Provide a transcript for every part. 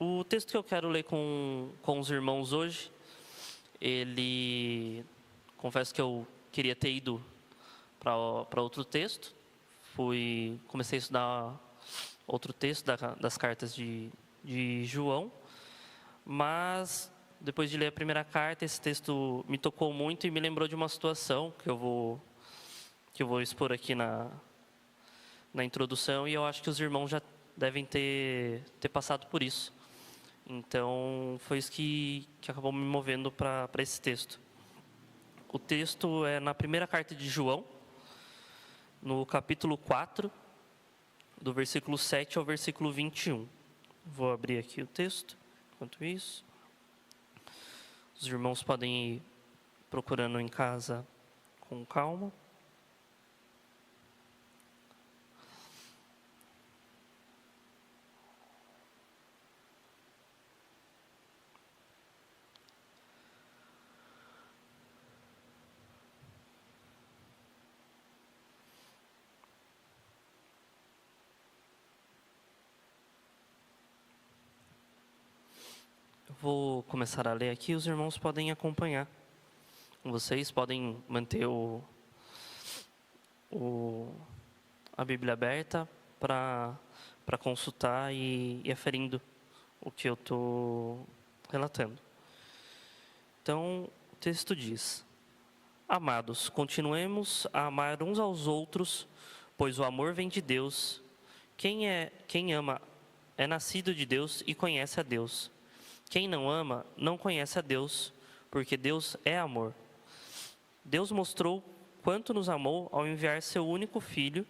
O texto que eu quero ler com os irmãos hoje, confesso que eu queria ter ido para outro texto. Comecei a estudar outro texto das cartas de João, mas depois de ler a primeira carta, esse texto me tocou muito e me lembrou de uma situação que eu vou expor aqui na introdução, e eu acho que os irmãos já devem ter passado por isso. Então, foi isso que acabou me movendo para esse texto. O texto é na primeira carta de João, no capítulo 4, do versículo 7 ao versículo 21. Vou abrir aqui o texto, enquanto isso. Os irmãos podem ir procurando em casa com calma. Eu vou começar a ler aqui, os irmãos podem acompanhar. Vocês podem manter a Bíblia aberta para consultar e ir aferindo o que eu estou relatando. Então, o texto diz: Amados, continuemos a amar uns aos outros, pois o amor vem de Deus. Quem ama é nascido de Deus e conhece a Deus. Quem não ama não conhece a Deus, porque Deus é amor. Deus mostrou quanto nos amou ao enviar seu único Filho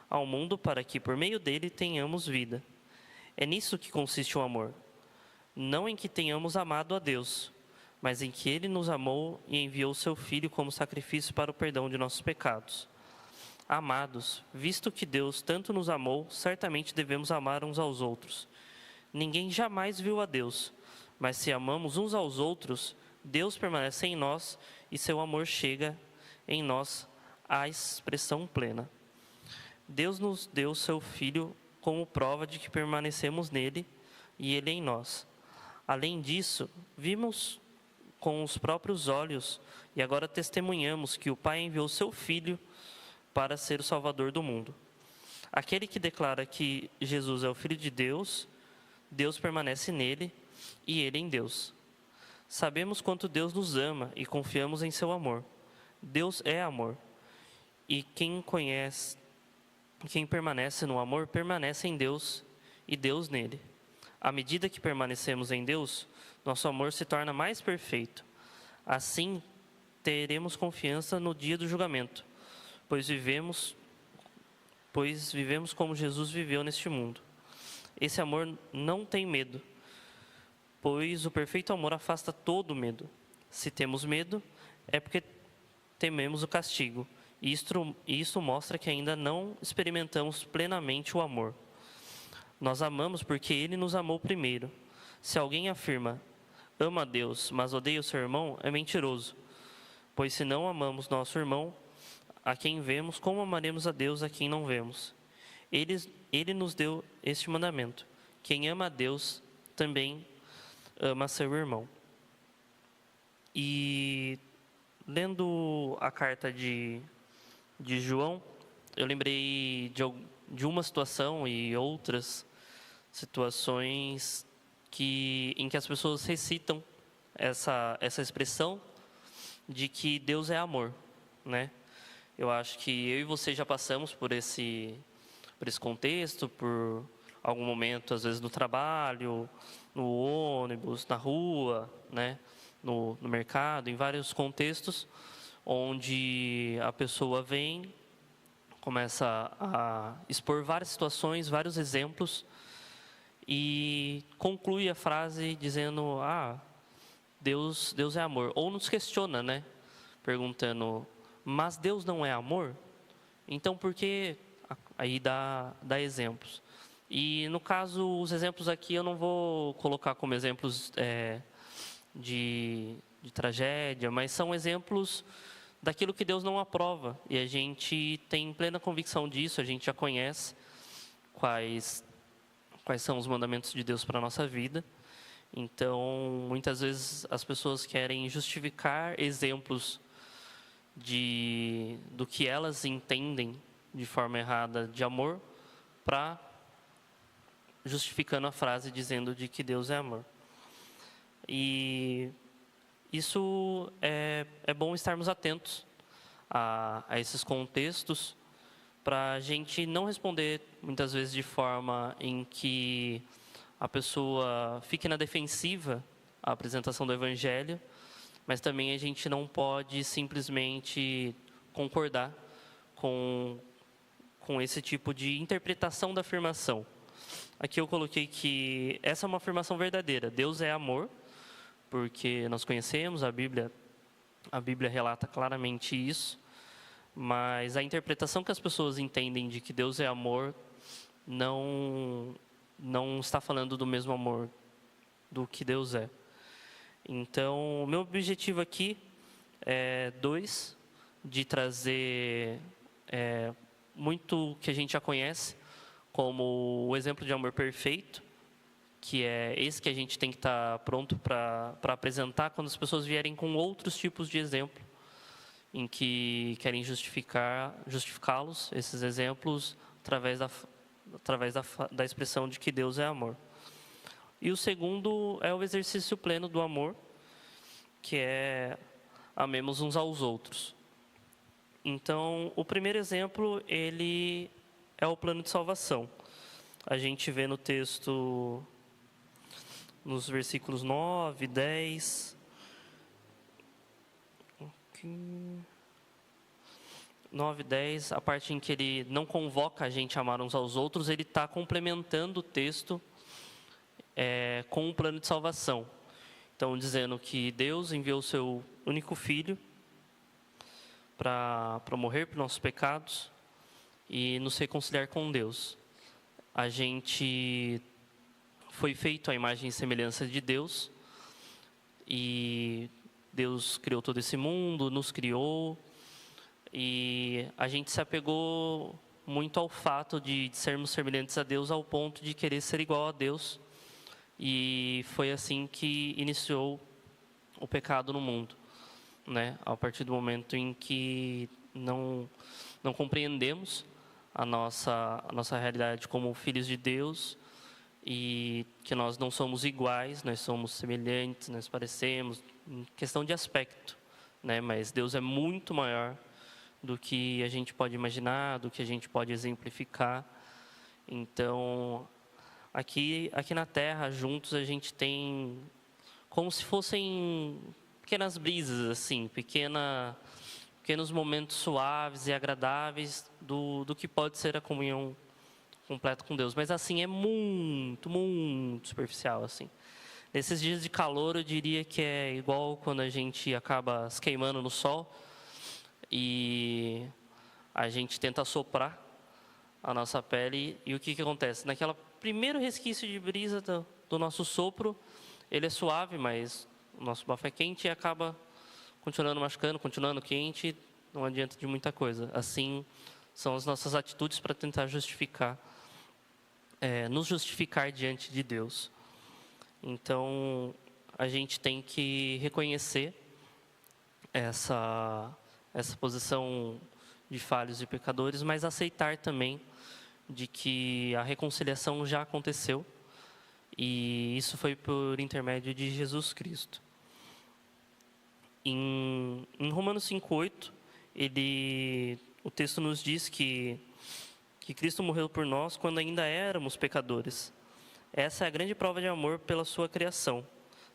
ao mundo para que, por meio dele, tenhamos vida. É nisso que consiste o amor. Não em que tenhamos amado a Deus, mas em que Ele nos amou e enviou seu Filho como sacrifício para o perdão de nossos pecados. Amados, visto que Deus tanto nos amou, certamente devemos amar uns aos outros. Ninguém jamais viu a Deus, mas se amamos uns aos outros, Deus permanece em nós e seu amor chega em nós à expressão plena. Deus nos deu seu Filho como prova de que permanecemos nele e ele em nós. Além disso, vimos com os próprios olhos e agora testemunhamos que o Pai enviou seu Filho para ser o Salvador do mundo. Aquele que declara que Jesus é o Filho de Deus, Deus permanece nele e ele em Deus. Sabemos quanto Deus nos ama e confiamos em seu amor. Deus é amor. E quem permanece no amor, permanece em Deus e Deus nele. À medida que permanecemos em Deus, nosso amor se torna mais perfeito. Assim, teremos confiança no dia do julgamento, pois vivemos como Jesus viveu neste mundo. Esse amor não tem medo, pois o perfeito amor afasta todo medo. Se temos medo, é porque tememos o castigo. E isso mostra que ainda não experimentamos plenamente o amor. Nós amamos porque Ele nos amou primeiro. Se alguém afirma, ama a Deus, mas odeia o seu irmão, é mentiroso. Pois se não amamos nosso irmão, a quem vemos, como amaremos a Deus a quem não vemos? Ele nos deu este mandamento: quem ama a Deus também ama seu irmão. E lendo a carta de João, eu lembrei de uma situação e outras situações em que as pessoas recitam essa expressão de que Deus é amor, né? Eu acho que eu e você já passamos por esse contexto, por algum momento, às vezes no trabalho, no ônibus, na rua, né? No mercado, em vários contextos, onde a pessoa vem, começa a expor várias situações, vários exemplos, e conclui a frase dizendo: Deus é amor. Ou nos questiona, né? Perguntando: mas Deus não é amor? Então por que? Aí dá exemplos. E no caso, os exemplos aqui eu não vou colocar como exemplos de tragédia, mas são exemplos daquilo que Deus não aprova. E a gente tem plena convicção disso, a gente já conhece quais são os mandamentos de Deus para a nossa vida. Então, muitas vezes as pessoas querem justificar exemplos do que elas entendem de forma errada de amor, para justificando a frase dizendo de que Deus é amor. E isso é bom estarmos atentos a esses contextos, para a gente não responder muitas vezes de forma em que a pessoa fique na defensiva à apresentação do Evangelho, mas também a gente não pode simplesmente concordar com esse tipo de interpretação da afirmação. Aqui eu coloquei que essa é uma afirmação verdadeira. Deus é amor, porque nós conhecemos a Bíblia relata claramente isso, mas a interpretação que as pessoas entendem de que Deus é amor não está falando do mesmo amor do que Deus é. Então, o meu objetivo aqui é de trazer muito que a gente já conhece, como o exemplo de amor perfeito, que é esse que a gente tem que estar pronto para apresentar quando as pessoas vierem com outros tipos de exemplo, em que querem justificá-los, esses exemplos, através da expressão de que Deus é amor. E o segundo é o exercício pleno do amor, que é amemos uns aos outros. Então, o primeiro exemplo, ele é o plano de salvação. A gente vê no texto, nos versículos 9, 10... 9, 10, a parte em que ele não convoca a gente a amar uns aos outros, ele está complementando o texto com um plano de salvação. Então, dizendo que Deus enviou o seu único Filho para morrer por nossos pecados e nos reconciliar com Deus. A gente foi feito à imagem e semelhança de Deus, e Deus criou todo esse mundo, nos criou, e a gente se apegou muito ao fato de sermos semelhantes a Deus, ao ponto de querer ser igual a Deus. E foi assim que iniciou o pecado no mundo, né? A partir do momento em que não compreendemos a nossa realidade como filhos de Deus, e que nós não somos iguais, nós somos semelhantes, nós parecemos, em questão de aspecto, né? Mas Deus é muito maior do que a gente pode imaginar, do que a gente pode exemplificar. Então, aqui na Terra, juntos, a gente tem como se fossem pequenas brisas, assim, pequenos momentos suaves e agradáveis do que pode ser a comunhão completa com Deus. Mas, assim, é muito, muito superficial, assim. Nesses dias de calor, eu diria que é igual quando a gente acaba se queimando no sol e a gente tenta soprar a nossa pele, e o que acontece? Naquela primeiro resquício de brisa do nosso sopro, ele é suave, mas o nosso bafo é quente e acaba continuando machucando, continuando quente, não adianta de muita coisa. Assim são as nossas atitudes para tentar nos justificar diante de Deus. Então, a gente tem que reconhecer essa posição de falhos e pecadores, mas aceitar também de que a reconciliação já aconteceu, e isso foi por intermédio de Jesus Cristo. Em Romanos 5:8, o texto nos diz que Cristo morreu por nós quando ainda éramos pecadores. Essa é a grande prova de amor pela sua criação,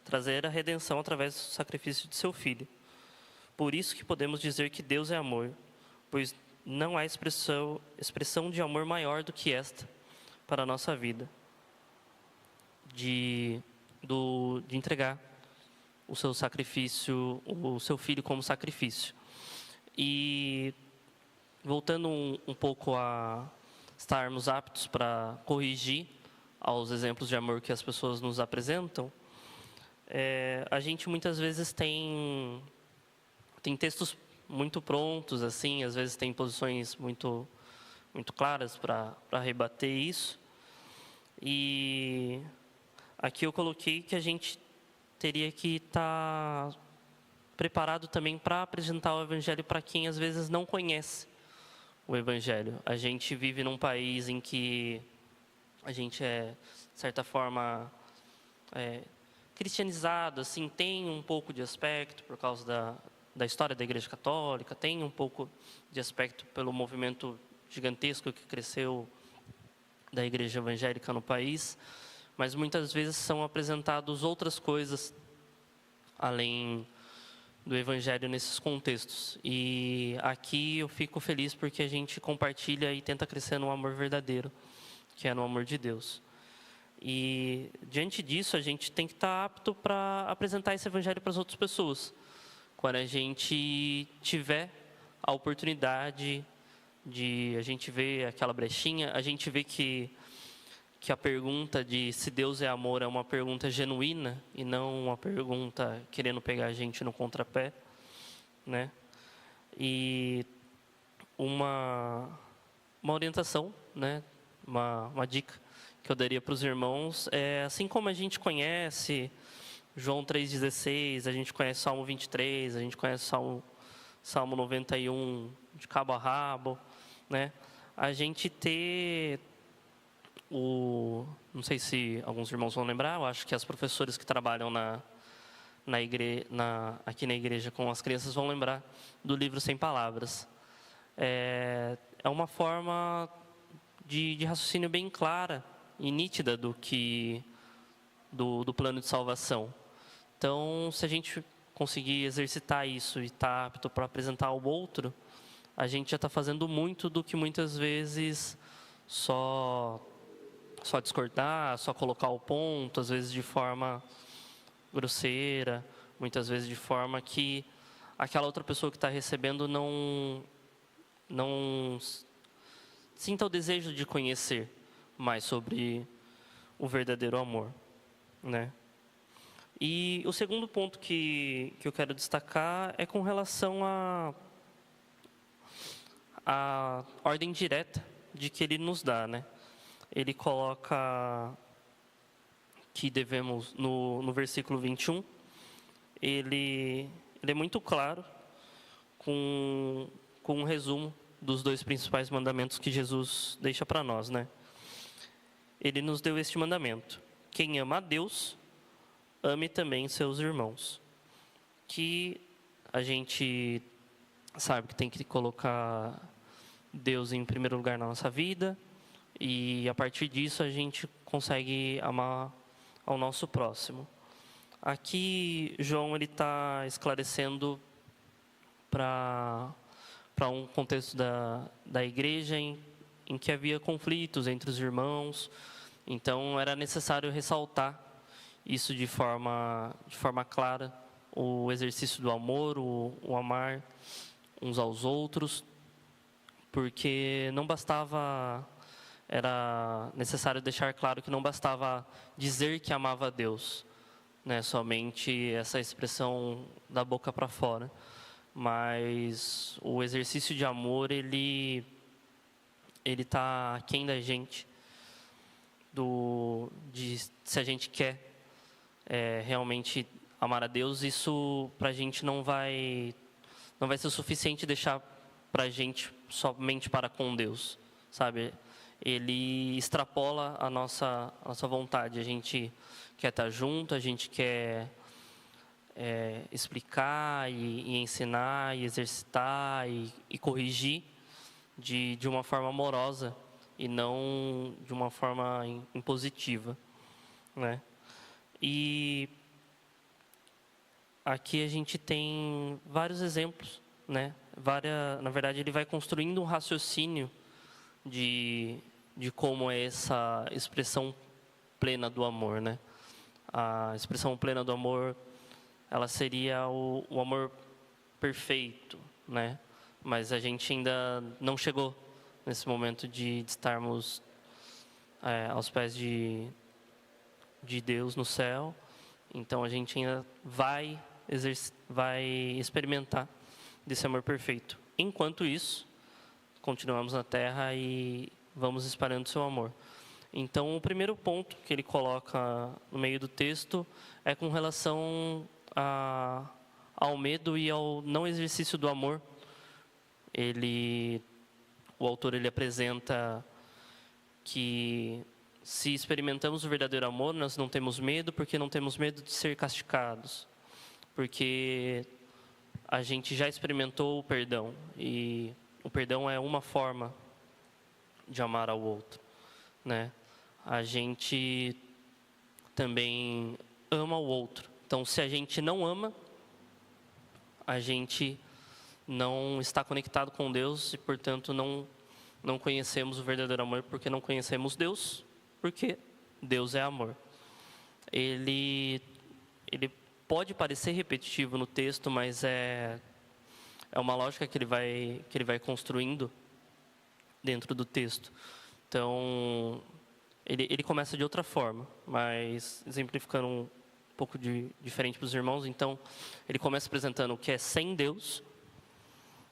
trazer a redenção através do sacrifício de seu Filho. Por isso que podemos dizer que Deus é amor, pois não há expressão de amor maior do que esta para a nossa vida, de entregar o seu sacrifício, o seu Filho como sacrifício. E voltando um pouco a estarmos aptos para corrigir aos exemplos de amor que as pessoas nos apresentam, a gente muitas vezes tem textos muito prontos, assim, às vezes tem posições muito, muito claras para rebater isso, E aqui eu coloquei que a gente teria que estar preparado também para apresentar o Evangelho para quem às vezes não conhece o Evangelho. A gente vive num país em que a gente é, de certa forma, cristianizado, assim, tem um pouco de aspecto por causa da história da Igreja Católica, tem um pouco de aspecto pelo movimento gigantesco que cresceu da Igreja Evangélica no país, mas muitas vezes são apresentadas outras coisas além do Evangelho nesses contextos. E aqui eu fico feliz porque a gente compartilha e tenta crescer no amor verdadeiro, que é no amor de Deus. E diante disso, a gente tem que estar apto para apresentar esse Evangelho para as outras pessoas. Quando a gente tiver a oportunidade de a gente ver aquela brechinha, a gente vê que a pergunta de se Deus é amor é uma pergunta genuína e não uma pergunta querendo pegar a gente no contrapé, né? E uma orientação, né? Uma dica que eu daria para os irmãos é, assim como a gente conhece João 3,16, a gente conhece Salmo 23, a gente conhece Salmo 91 de cabo a rabo, né? A gente ter não sei se alguns irmãos vão lembrar, eu acho que as professoras que trabalham aqui na igreja com as crianças vão lembrar do livro Sem Palavras. É uma forma de raciocínio bem clara e nítida do plano de salvação. Então, se a gente conseguir exercitar isso e estar apto para apresentar ao outro, a gente já está fazendo muito do que muitas vezes só discordar, só colocar o ponto, às vezes de forma grosseira, muitas vezes de forma que aquela outra pessoa que está recebendo não sinta o desejo de conhecer mais sobre o verdadeiro amor, né? E o segundo ponto que eu quero destacar é com relação à ordem direta de que ele nos dá, né? Ele coloca que devemos, no versículo 21, ele é muito claro com um resumo dos dois principais mandamentos que Jesus deixa para nós, né? Ele nos deu este mandamento: quem ama a Deus, ame também seus irmãos. Que a gente sabe que tem que colocar Deus em primeiro lugar na nossa vida, e a partir disso a gente consegue amar ao nosso próximo. Aqui João ele está esclarecendo para um contexto da igreja em que havia conflitos entre os irmãos, então era necessário ressaltar isso de forma clara, o exercício do amor, o amar uns aos outros, porque não bastava, era necessário deixar claro que não bastava dizer que amava a Deus, né, somente essa expressão da boca para fora, mas o exercício de amor, ele está aquém da gente, se a gente quer realmente amar a Deus, isso para a gente não vai ser suficiente deixar para a gente somente para com Deus, sabe? Ele extrapola a nossa vontade. A gente quer estar junto, a gente quer explicar e ensinar e exercitar e corrigir de uma forma amorosa e não de uma forma impositiva, né? E aqui a gente tem vários exemplos, né? Na verdade, ele vai construindo um raciocínio de como é essa expressão plena do amor, né? A expressão plena do amor, ela seria o amor perfeito, né? Mas a gente ainda não chegou nesse momento de estarmos aos pés de Deus no céu. Então a gente ainda vai experimentar desse amor perfeito. Enquanto isso, continuamos na terra e vamos espalhando seu amor. Então, o primeiro ponto que ele coloca no meio do texto é com relação ao medo e ao não exercício do amor. O autor ele apresenta que se experimentamos o verdadeiro amor, nós não temos medo, porque não temos medo de ser castigados, porque a gente já experimentou o perdão, e o perdão é uma forma de amar ao outro, né? A gente também ama o outro. Então, se a gente não ama, a gente não está conectado com Deus e, portanto, não conhecemos o verdadeiro amor, porque não conhecemos Deus, porque Deus é amor. Ele pode parecer repetitivo no texto, mas é uma lógica que ele vai construindo dentro do texto. Então, ele começa de outra forma, mas exemplificando um pouco diferente para os irmãos. Então, ele começa apresentando o que é sem Deus,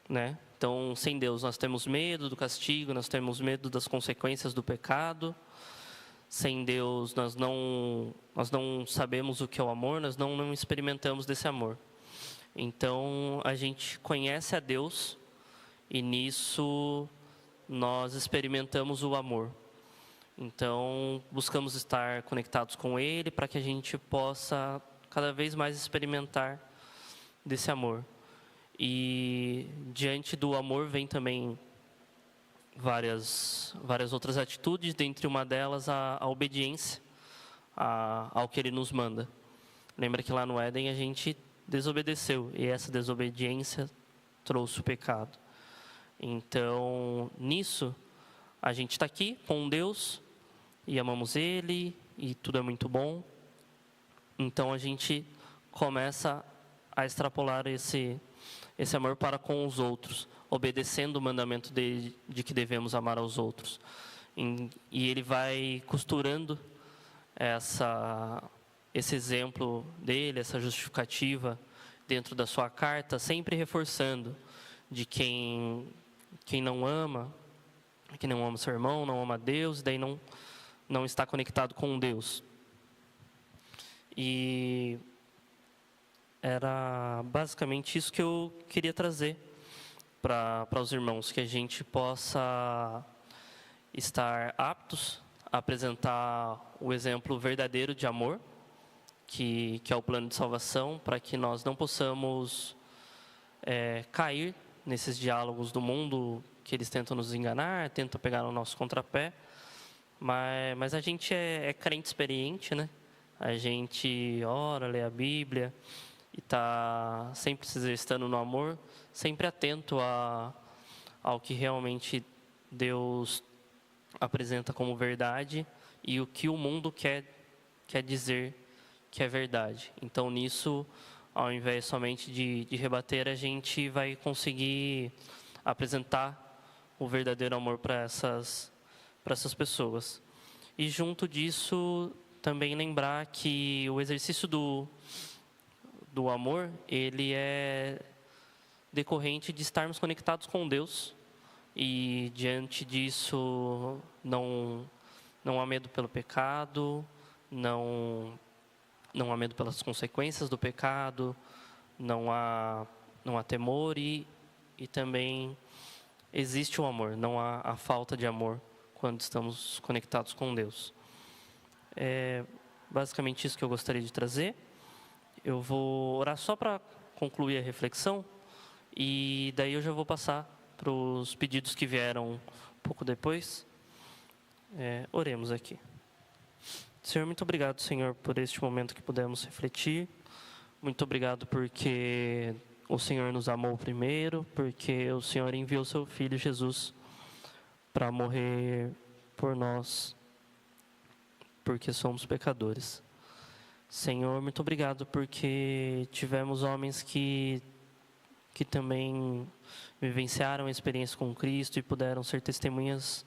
né? Então, sem Deus, nós temos medo do castigo, nós temos medo das consequências do pecado. Sem Deus, nós não sabemos o que é o amor, nós não experimentamos desse amor. Então, a gente conhece a Deus e nisso nós experimentamos o amor. Então, buscamos estar conectados com Ele para que a gente possa cada vez mais experimentar desse amor. E diante do amor vem também várias outras atitudes, dentre uma delas a obediência ao que Ele nos manda. Lembra que lá no Éden a gente desobedeceu, e essa desobediência trouxe o pecado. Então, nisso, a gente está aqui com Deus, e amamos Ele, e tudo é muito bom. Então, a gente começa a extrapolar esse amor para com os outros, obedecendo o mandamento dele de que devemos amar aos outros. E ele vai costurando esse exemplo dele, essa justificativa dentro da sua carta, sempre reforçando de quem não ama seu irmão, não ama Deus, e daí não está conectado com Deus. E era basicamente isso que eu queria trazer para os irmãos, que a gente possa estar aptos a apresentar o exemplo verdadeiro de amor, que é o plano de salvação, para que nós não possamos cair nesses diálogos do mundo que eles tentam nos enganar, tentam pegar no nosso contrapé, mas a gente é crente experiente, né? A gente ora, lê a Bíblia e está sempre se exercitando no amor, sempre atento ao que realmente Deus apresenta como verdade e o que o mundo quer dizer que é verdade. Então, nisso, ao invés somente de rebater, a gente vai conseguir apresentar o verdadeiro amor para essas pessoas. E junto disso, também lembrar que o exercício do amor, ele é decorrente de estarmos conectados com Deus, e diante disso não há medo pelo pecado, não há medo pelas consequências do pecado, não há temor, e também existe o amor, não há a falta de amor quando estamos conectados com Deus. É basicamente isso que eu gostaria de trazer. Eu vou orar só para concluir a reflexão, e daí eu já vou passar para os pedidos que vieram um pouco depois. Oremos aqui. Senhor, muito obrigado, Senhor, por este momento que pudemos refletir. Muito obrigado porque o Senhor nos amou primeiro, porque o Senhor enviou seu Filho Jesus para morrer por nós, porque somos pecadores. Senhor, muito obrigado porque tivemos homens que também vivenciaram a experiência com Cristo e puderam ser testemunhas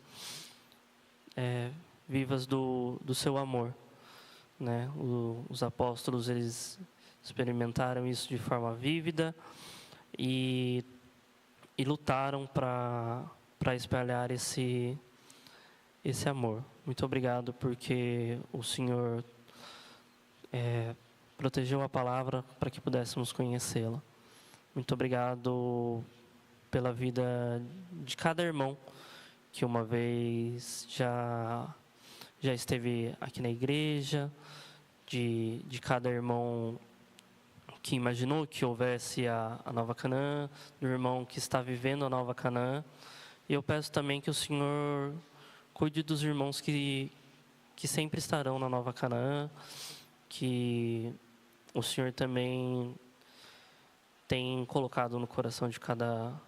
vivas do seu amor, né? Os apóstolos, eles experimentaram isso de forma vívida e lutaram para espalhar esse esse amor. Muito obrigado porque o Senhor protegeu a palavra para que pudéssemos conhecê-la. Muito obrigado pela vida de cada irmão que uma vez já esteve aqui na igreja, de cada irmão que imaginou que houvesse a Nova Canaã, do irmão que está vivendo a Nova Canaã. E eu peço também que o Senhor cuide dos irmãos que sempre estarão na Nova Canaã, que o Senhor também tem colocado no coração de cada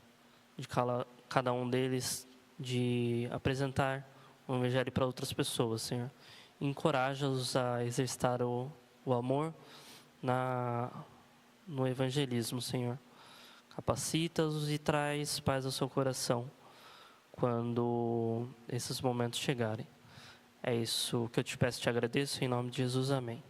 um deles de apresentar o Evangelho para outras pessoas, Senhor. Encoraja-os a exercitar o amor no evangelismo, Senhor. Capacita-os e traz paz ao seu coração quando esses momentos chegarem. É isso que eu te peço e te agradeço, em nome de Jesus, amém.